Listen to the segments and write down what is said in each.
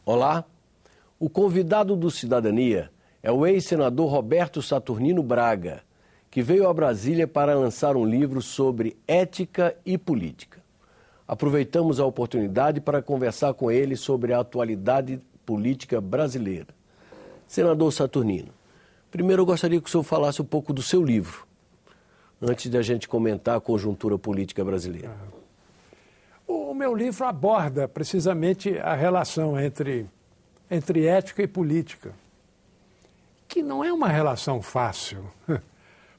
Olá, o convidado do Cidadania é o ex-senador Roberto Saturnino Braga, que veio a Brasília para lançar um livro sobre ética e política. Aproveitamos a oportunidade para conversar com ele sobre a atualidade política brasileira. Senador Saturnino, primeiro eu gostaria que o senhor falasse um pouco do seu livro, antes de a gente comentar a conjuntura política brasileira. O meu livro aborda precisamente a relação entre ética e política, que não é uma relação fácil,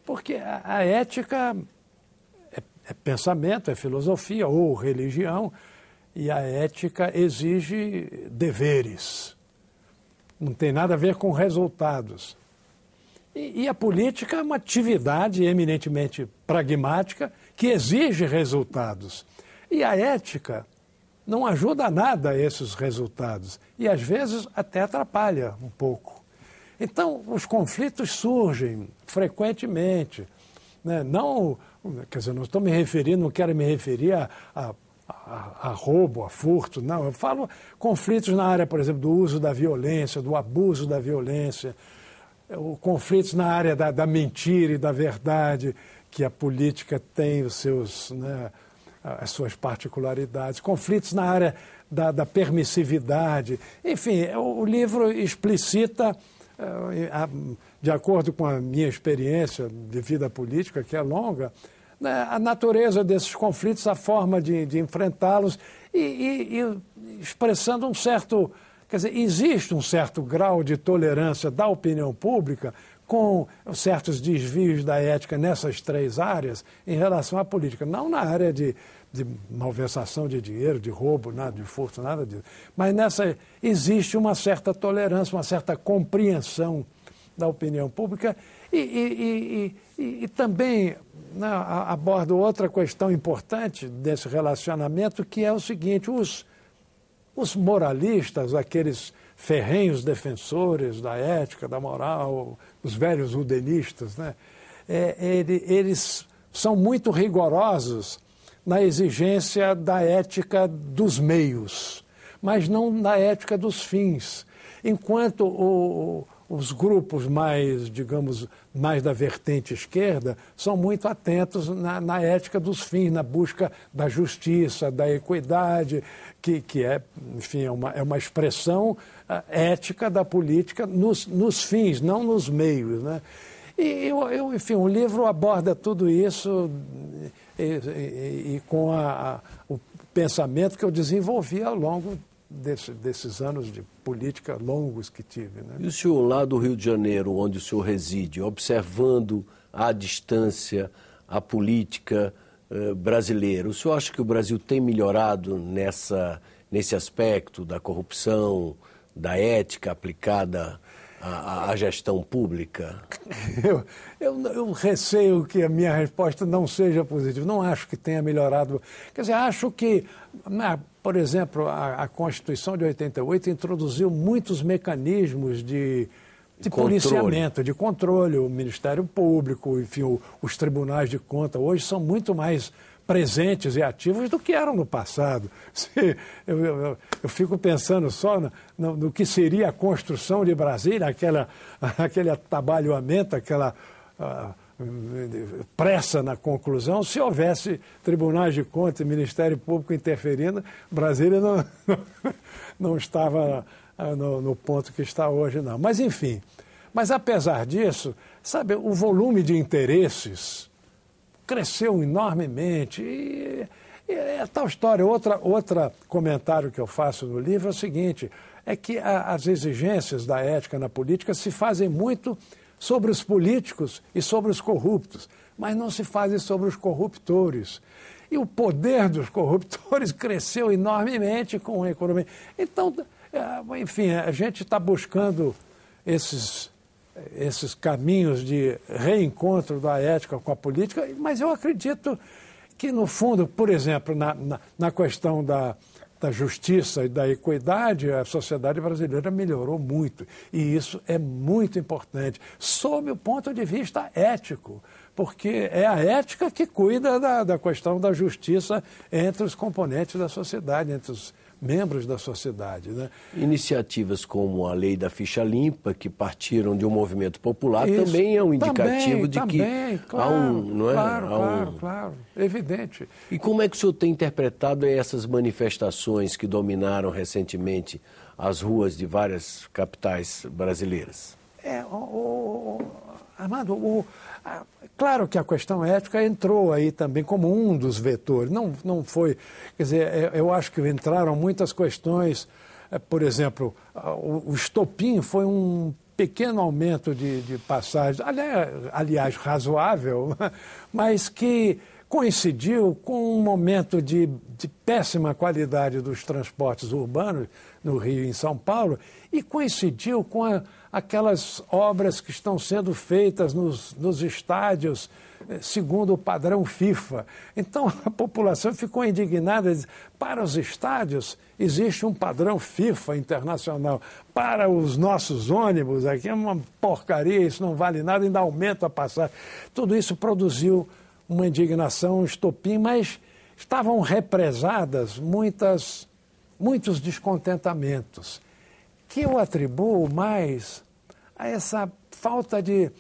porque a ética é pensamento, é filosofia ou religião, e a ética exige deveres, não tem nada a ver com resultados. E a política é uma atividade eminentemente pragmática que exige resultados. E a ética não ajuda nada a esses resultados e, às vezes, até atrapalha um pouco. Então, os conflitos surgem frequentemente. Né? Não, quer dizer, não estou me referindo, não quero me referir a roubo, a furto, não. Eu falo conflitos na área, por exemplo, do uso da violência, do abuso da violência, conflitos na área da mentira e da verdade, que a política tem os seus... Né, as suas particularidades, conflitos na área da permissividade. Enfim, o livro explicita, de acordo com a minha experiência de vida política, que é longa, a natureza desses conflitos, a forma de enfrentá-los e expressando um certo... Quer dizer, existe um certo grau de tolerância da opinião pública com certos desvios da ética nessas três áreas em relação à política. Não na área de malversação de dinheiro, de roubo, nada, de furto, nada disso. Mas nessa existe uma certa tolerância, uma certa compreensão da opinião pública e também abordo outra questão importante desse relacionamento, que é o seguinte: os moralistas, aqueles ferrenhos defensores da ética, da moral, os velhos rudenistas, né? Eles são muito rigorosos na exigência da ética dos meios, mas não na ética dos fins. Enquanto os grupos mais, digamos, mais da vertente esquerda são muito atentos na ética dos fins, na busca da justiça, da equidade, que é, enfim, é uma expressão ética da política nos fins, não nos meios, né? Enfim, o livro aborda tudo isso e com o pensamento que eu desenvolvi ao longo desses anos de política longos que tive, né? E o senhor, lá do Rio de Janeiro, onde o senhor reside, observando à distância a política brasileira, o senhor acha que o Brasil tem melhorado nesse aspecto da corrupção, da ética aplicada à gestão pública? Eu receio que a minha resposta não seja positiva. Não acho que tenha melhorado. Quer dizer, acho que, por exemplo, a Constituição de 88 introduziu muitos mecanismos de policiamento, de controle. O Ministério Público, enfim, os tribunais de conta hoje são muito mais presentes e ativos do que eram no passado. Eu fico pensando só no que seria a construção de Brasília, aquele atabalhoamento, aquela pressa na conclusão. Se houvesse tribunais de contas e Ministério Público interferindo, Brasília não estava no ponto que está hoje, não. Mas, enfim, apesar disso, sabe, o volume de interesses cresceu enormemente e é tal história. Outra comentário que eu faço no livro é o seguinte: é que as exigências da ética na política se fazem muito sobre os políticos e sobre os corruptos, mas não se fazem sobre os corruptores. E o poder dos corruptores cresceu enormemente com a economia. Então, enfim, a gente está buscando esses caminhos de reencontro da ética com a política, mas eu acredito que, no fundo, por exemplo, na questão da justiça e da equidade, a sociedade brasileira melhorou muito. E isso é muito importante, sob o ponto de vista ético, porque é a ética que cuida da questão da justiça entre os componentes da sociedade, entre os membros da sociedade, né? Iniciativas como a lei da ficha limpa, que partiram de um movimento popular, também é um indicativo de que claro, há um... Não é? Claro, evidente. E como é que o senhor tem interpretado essas manifestações que dominaram recentemente as ruas de várias capitais brasileiras? Armando, claro que a questão ética entrou aí também como um dos vetores. Não foi... Quer dizer, eu acho que entraram muitas questões. Por exemplo, o estopim foi um pequeno aumento de passagens, aliás, razoável, mas que coincidiu com um momento de péssima qualidade dos transportes urbanos no Rio e em São Paulo, e coincidiu com aquelas obras que estão sendo feitas nos estádios segundo o padrão FIFA. Então a população ficou indignada. Para os estádios existe um padrão FIFA internacional. Para os nossos ônibus, aqui é uma porcaria, isso não vale nada, ainda aumenta a passagem. Tudo isso produziu uma indignação, um estopim, mas estavam represadas muitos descontentamentos, que eu atribuo mais a essa falta de,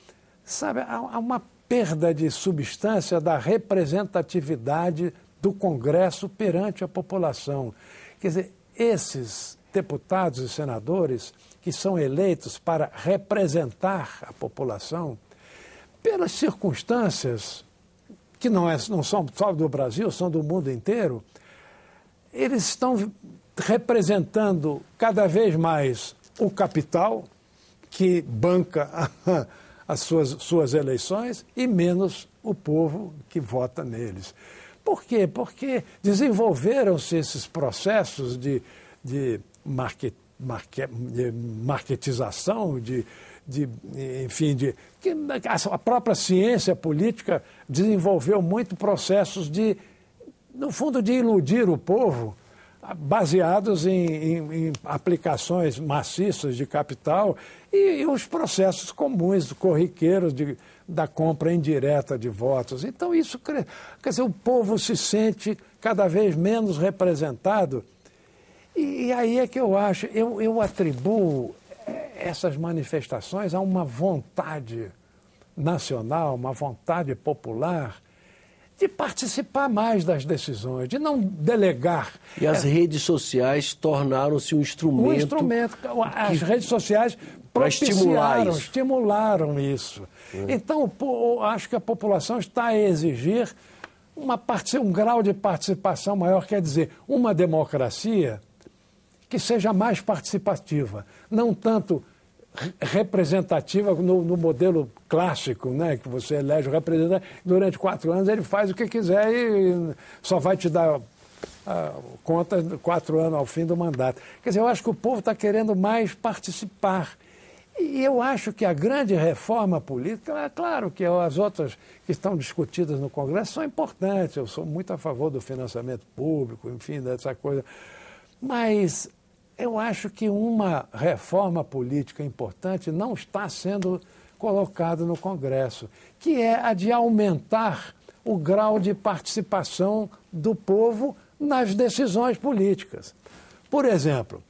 a uma perda de substância da representatividade do Congresso perante a população. Quer dizer, esses deputados e senadores que são eleitos para representar a população, pelas circunstâncias que não são só do Brasil, são do mundo inteiro, eles estão representando cada vez mais o capital, que banca as suas eleições, e menos o povo que vota neles. Por quê? Porque desenvolveram-se esses processos de marketização, que a própria ciência política desenvolveu muito processos no fundo, de iludir o povo, baseados em aplicações maciças de capital e os processos comuns, corriqueiros da compra indireta de votos. Então isso, quer dizer, o povo se sente cada vez menos representado. E aí é que eu acho, eu atribuo essas manifestações a uma vontade nacional, uma vontade popular de participar mais das decisões, de não delegar. E as redes sociais tornaram-se um instrumento. As redes sociais estimularam isso. Então, acho que a população está a exigir um grau de participação maior, quer dizer, uma democracia que seja mais participativa, não tanto representativa no modelo clássico, né, que você elege o representante, durante 4 anos ele faz o que quiser e só vai te dar conta 4 anos ao fim do mandato. Quer dizer, eu acho que o povo está querendo mais participar. E eu acho que a grande reforma política, é claro que as outras que estão discutidas no Congresso são importantes, eu sou muito a favor do financiamento público, enfim, dessa coisa, mas eu acho que uma reforma política importante não está sendo colocada no Congresso, que é a de aumentar o grau de participação do povo nas decisões políticas. Por exemplo,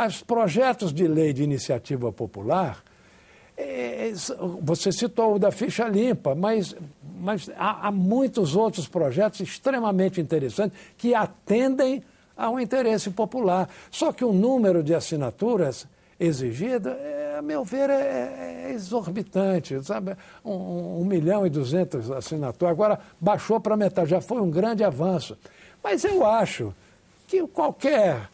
os projetos de lei de iniciativa popular, você citou o da ficha limpa, mas há muitos outros projetos extremamente interessantes que atendem ao interesse popular. Só que o número de assinaturas exigido, a meu ver, é exorbitante, sabe? 1.200.000 assinaturas. Agora baixou para metade, já foi um grande avanço. Mas eu acho que qualquer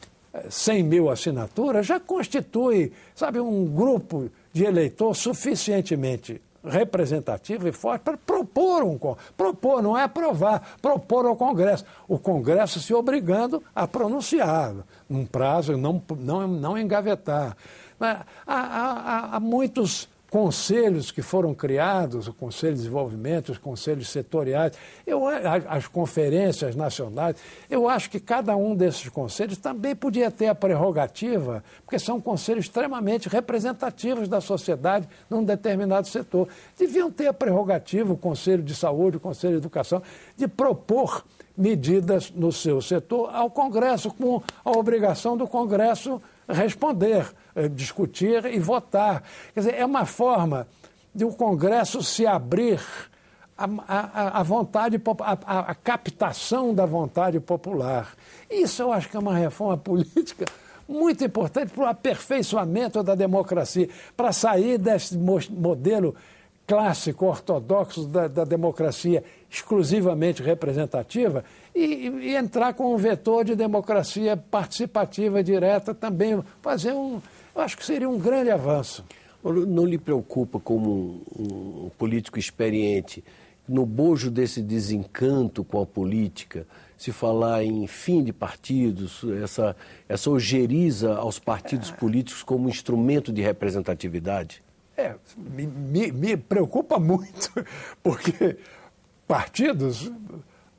100.000 assinaturas já constitui, sabe, um grupo de eleitor suficientemente representativo e forte para propor, não é aprovar, propor ao Congresso. O Congresso se obrigando a pronunciar, num prazo, não engavetar. Há muitos conselhos que foram criados, o Conselho de Desenvolvimento, os conselhos setoriais, as conferências nacionais, eu acho que cada um desses conselhos também podia ter a prerrogativa, porque são conselhos extremamente representativos da sociedade num determinado setor. Deviam ter a prerrogativa, o Conselho de Saúde, o Conselho de Educação, de propor medidas no seu setor ao Congresso, com a obrigação do Congresso responder, discutir e votar. Quer dizer, é uma forma de o Congresso se abrir à vontade, à captação da vontade popular. Isso eu acho que é uma reforma política muito importante para o aperfeiçoamento da democracia, para sair desse modelo clássico, ortodoxo da democracia exclusivamente representativa e entrar com um vetor de democracia participativa direta também, fazer eu acho que seria um grande avanço. Não lhe preocupa, como um político experiente, no bojo desse desencanto com a política, se falar em fim de partidos, essa ojeriza aos partidos políticos como instrumento de representatividade? Me preocupa muito, porque partidos,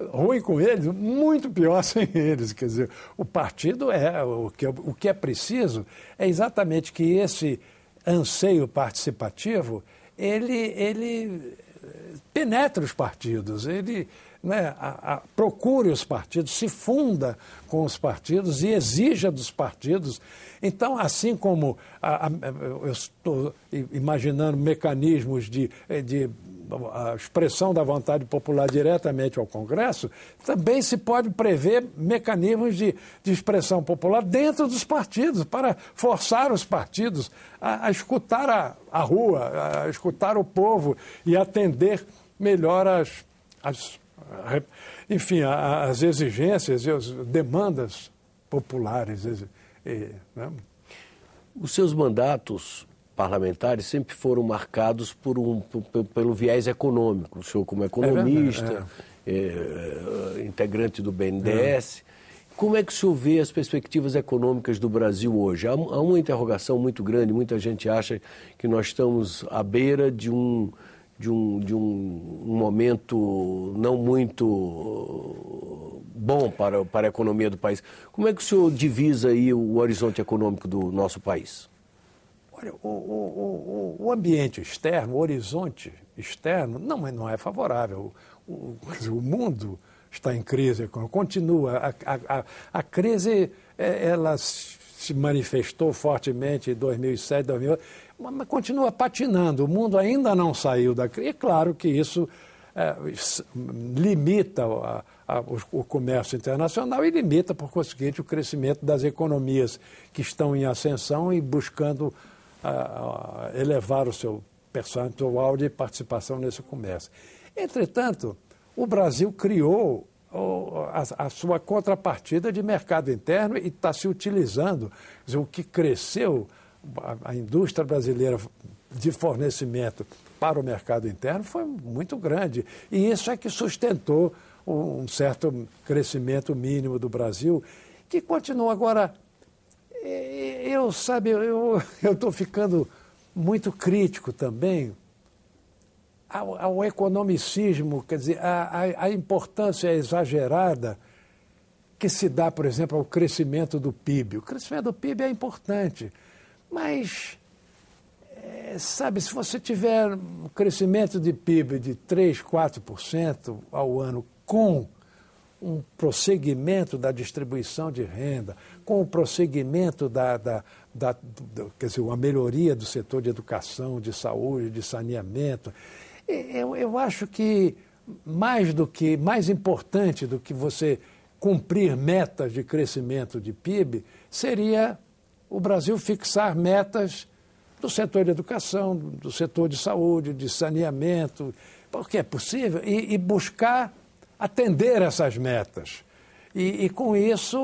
ruim com eles, muito pior sem eles. Quer dizer, o partido o que é preciso é exatamente que esse anseio participativo, ele penetre os partidos, ele procure os partidos, se funda com os partidos e exija dos partidos. Então, assim como eu estou imaginando mecanismos de a expressão da vontade popular diretamente ao Congresso, também se pode prever mecanismos de expressão popular dentro dos partidos, para forçar os partidos a escutar a rua, a escutar o povo e atender melhor as exigências e as demandas populares. Né? Os seus mandatos parlamentares sempre foram marcados pelo viés econômico. O senhor, como economista, integrante do BNDES, como é que o senhor vê as perspectivas econômicas do Brasil hoje? Há uma interrogação muito grande, muita gente acha que nós estamos à beira de um momento não muito bom para a economia do país. Como é que o senhor divisa aí o horizonte econômico do nosso país? Olha, o ambiente externo, o horizonte externo não é favorável. O mundo está em crise, continua. A crise ela se manifestou fortemente em 2007, 2008, mas continua patinando. O mundo ainda não saiu da crise. É claro que isso limita o comércio internacional e limita, por conseguinte, o crescimento das economias que estão em ascensão e buscando elevar o seu percentual de participação nesse comércio. Entretanto, o Brasil criou a sua contrapartida de mercado interno e está se utilizando. Quer dizer, o que cresceu, a indústria brasileira de fornecimento para o mercado interno foi muito grande. E isso é que sustentou um certo crescimento mínimo do Brasil, que continua agora. Eu estou ficando muito crítico também ao economicismo, quer dizer, a importância exagerada que se dá, por exemplo, ao crescimento do PIB. O crescimento do PIB é importante, mas, se você tiver um crescimento de PIB de 3%, 4% ao ano com um prosseguimento da distribuição de renda, com o prosseguimento quer dizer, uma melhoria do setor de educação, de saúde, de saneamento, eu acho que mais importante do que você cumprir metas de crescimento de PIB seria o Brasil fixar metas do setor de educação, do setor de saúde, de saneamento, porque é possível, e buscar atender essas metas. E com isso,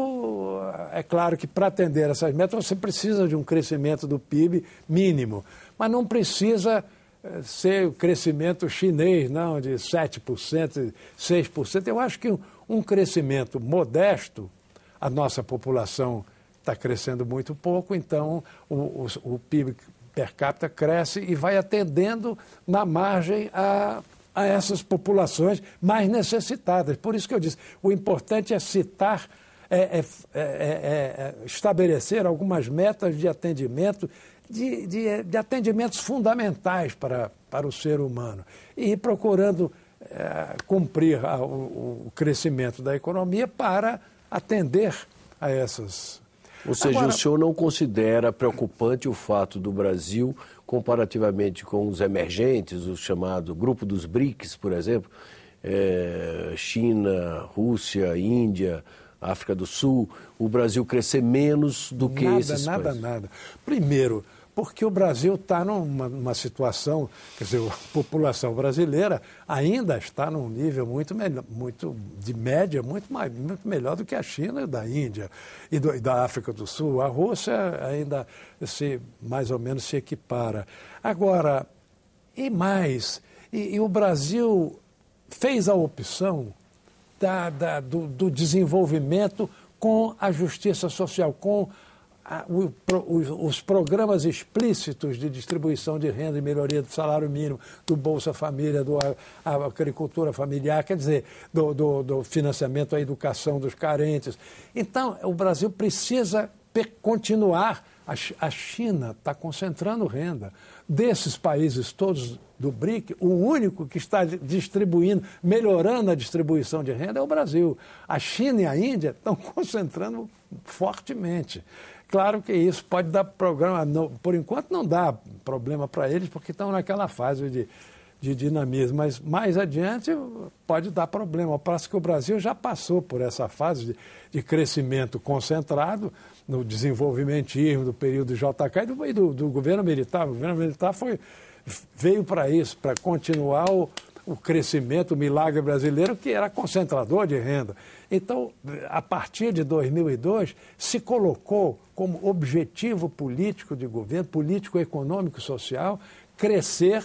é claro que para atender essas metas você precisa de um crescimento do PIB mínimo, mas não precisa ser o crescimento chinês, não, de 7%, 6%. Eu acho que um crescimento modesto, a nossa população está crescendo muito pouco, então o PIB per capita cresce e vai atendendo na margem a essas populações mais necessitadas. Por isso que eu disse, o importante é citar, estabelecer algumas metas de atendimento, de atendimentos fundamentais para o ser humano e ir procurando cumprir o crescimento da economia para atender a essas. Ou seja, agora, o senhor não considera preocupante o fato do Brasil, comparativamente com os emergentes, o chamado grupo dos BRICS, por exemplo, China, Rússia, Índia, África do Sul, o Brasil crescer menos do que esses países? Nada. Primeiro, porque o Brasil está numa situação, quer dizer, a população brasileira ainda está num nível muito de média, muito melhor do que a China e da Índia e da África do Sul. A Rússia ainda mais ou menos se equipara. Agora, e o Brasil fez a opção do desenvolvimento com a justiça social, com os programas explícitos de distribuição de renda e melhoria do salário mínimo, do Bolsa Família, da agricultura familiar, quer dizer, do financiamento à educação dos carentes. Então, o Brasil precisa continuar. A China está concentrando renda. Desses países todos do BRIC, o único que está distribuindo, melhorando a distribuição de renda é o Brasil. A China e a Índia estão concentrando fortemente. Claro que isso pode dar problema, por enquanto não dá problema para eles, porque estão naquela fase de dinamismo, mas mais adiante pode dar problema. Parece que o Brasil já passou por essa fase de crescimento concentrado no desenvolvimentismo do período JK e do governo militar. O governo militar veio para isso, para continuar o crescimento, o milagre brasileiro, que era concentrador de renda. Então, a partir de 2002, se colocou como objetivo político de governo, político, econômico e social, crescer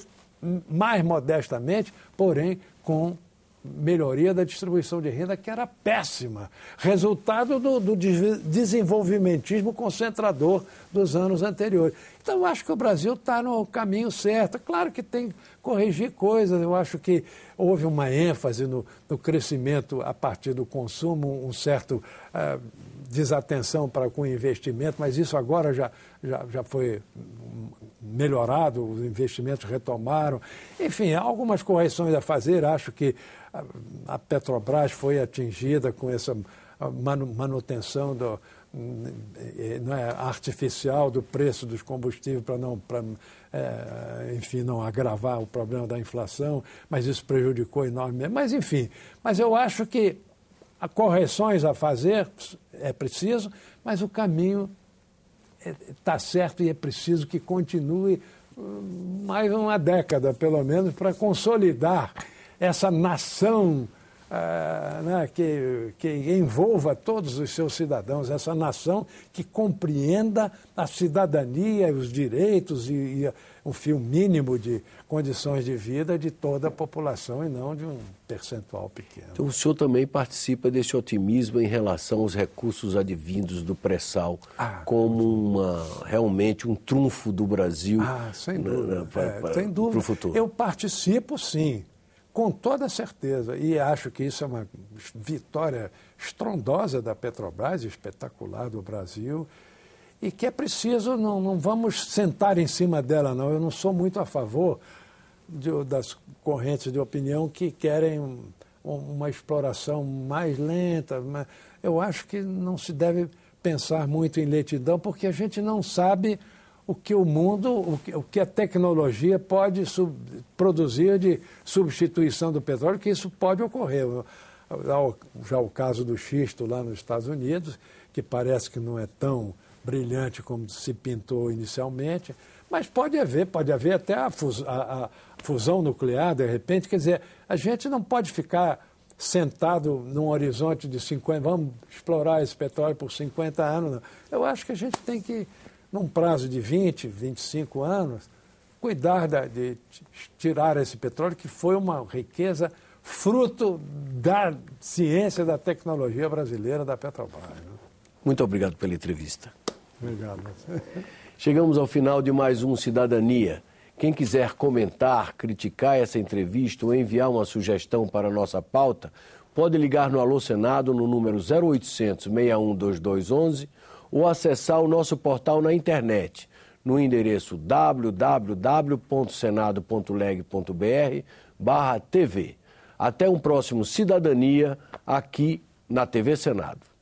mais modestamente, porém com melhoria da distribuição de renda, que era péssima, resultado do desenvolvimentismo concentrador dos anos anteriores. Então, eu acho que o Brasil está no caminho certo. Claro que tem que corrigir coisas, eu acho que houve uma ênfase no crescimento a partir do consumo, um certo desatenção para com o investimento, mas isso agora já foi melhorado, os investimentos retomaram. Enfim, há algumas correções a fazer. Acho que a Petrobras foi atingida com essa manutenção artificial do preço dos combustíveis para não agravar o problema da inflação, mas isso prejudicou enormemente. Mas, enfim, eu acho que há correções a fazer, é preciso, mas o caminho está certo e é preciso que continue mais uma década, pelo menos, para consolidar essa nação que envolva todos os seus cidadãos, essa nação que compreenda a cidadania, os direitos e um fio mínimo de condições de vida de toda a população e não de um percentual pequeno. Então, o senhor também participa desse otimismo em relação aos recursos advindos do pré-sal como realmente um trunfo do Brasil sem dúvida, sem dúvida. Para o futuro? Eu participo, sim. Com toda certeza, e acho que isso é uma vitória estrondosa da Petrobras, espetacular do Brasil, e que é preciso, não vamos sentar em cima dela, não. Eu não sou muito a favor das correntes de opinião que querem uma exploração mais lenta. Mas eu acho que não se deve pensar muito em lentidão, porque a gente não sabe o que o mundo, o que a tecnologia pode produzir de substituição do petróleo, que isso pode ocorrer. Já o caso do xisto lá nos Estados Unidos, que parece que não é tão brilhante como se pintou inicialmente, mas pode haver até a fusão nuclear, de repente. Quer dizer, a gente não pode ficar sentado num horizonte de 50, vamos explorar esse petróleo por 50 anos. Não. Eu acho que a gente tem que, num prazo de 20, 25 anos, cuidar de tirar esse petróleo, que foi uma riqueza fruto da ciência, da tecnologia brasileira, da Petrobras. Né? Muito obrigado pela entrevista. Obrigado. Chegamos ao final de mais um Cidadania. Quem quiser comentar, criticar essa entrevista ou enviar uma sugestão para a nossa pauta, pode ligar no Alô Senado no número 0800 61 2211 ou acessar o nosso portal na internet no endereço www.senado.leg.br/TV. Até um próximo Cidadania aqui na TV Senado.